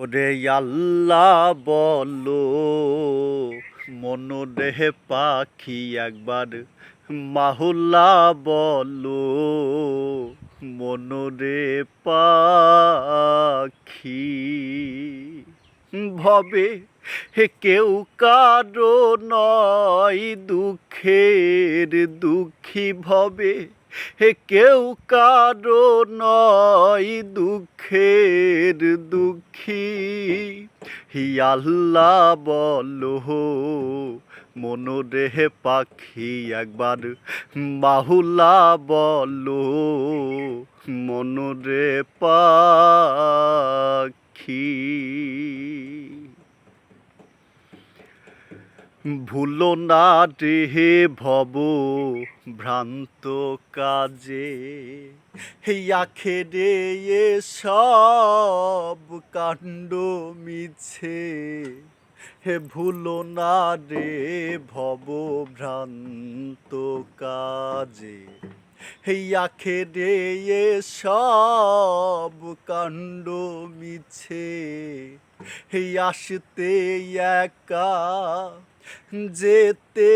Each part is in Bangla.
ওরে আল্লাহ বলো মনোরে পাখি একবার মাহুল্লা বলো মনোরে পাখি ভবে কেউ কারো নয় দুঃখের দুঃখী ভবে কেউ কারো নয় দুঃখের দুঃখী আল্লাহ বলো মনোরে পাখি একবার বাহুলা বলো মনোরে পাখি ভুলো না রে ভব ভ্রান্ত কাজে আখেরে সব কাণ্ড মিছে ভুলো না রে ভব ভ্রান্ত কাজে আখেরে সব কাণ্ড মিছে আসতে একা যেতে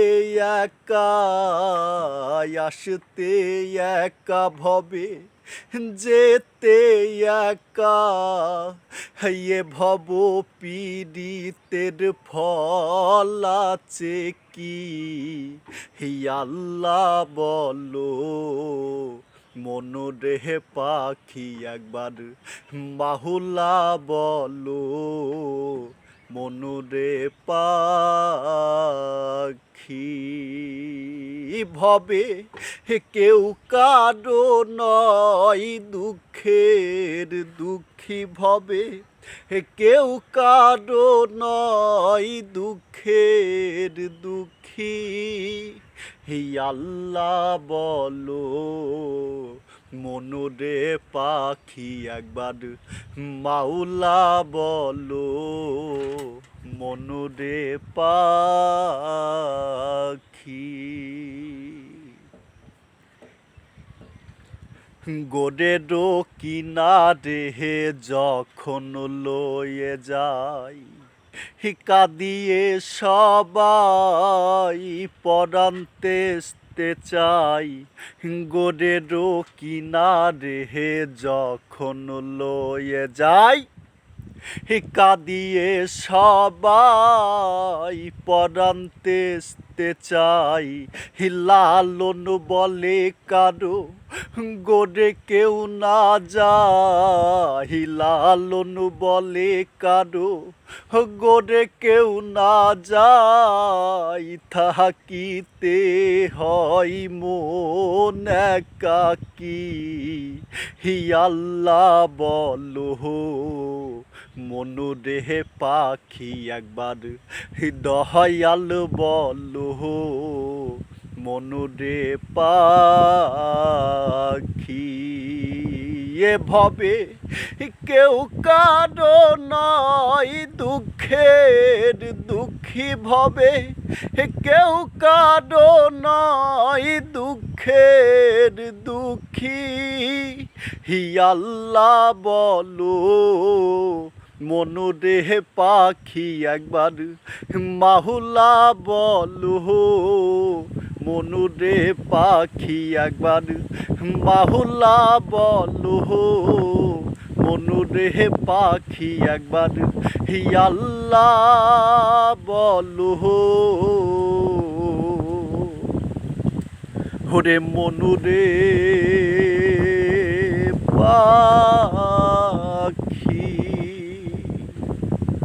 একা আসতে একা ভবে যেতে একা এ ভব পীড়িতের ফল আছে কি আল্লাহ বলো মনোরে পাখি একবার বাহুলা বলো মনোরে পাখি ভবে কেউ কারো নয় দুঃখের দুঃখী ভবে কেউ কারো নয় দুঃখের দুঃখী আল্লাহ বলো মনোরে পাখি একবার মাওলা বলো মনোরে পাখি গোডেরও কিনারে যখন লয়ে যায় কাঁদিয়ে সবাই পরান্তে চাই গোডেরও কিনারে যখন লয়ে যায় কাঁদিয়ে সবাই পরান্তে চাই লালন বলে কারো গোডে কেউ না যায় লালন বলে কারো গোডে কেউ না যায় থাকিতে হয় মন একাকী আল্লাহ বলো মনোরে পাখি একবার দয়াল বলো মনোরে পাখি এ ভবে কেউ কারো নয় দুঃখের দুঃখী ভবে কেউ কারো নয় দুঃখের দুঃখী আল্লাহ বলো মনোরে পাখি একবার মাহুলা বলো মনোরে পাখি একবার বাহুলা বলো মনোরে পাখি একবার আল্লাহ বলো ওরে মনোরে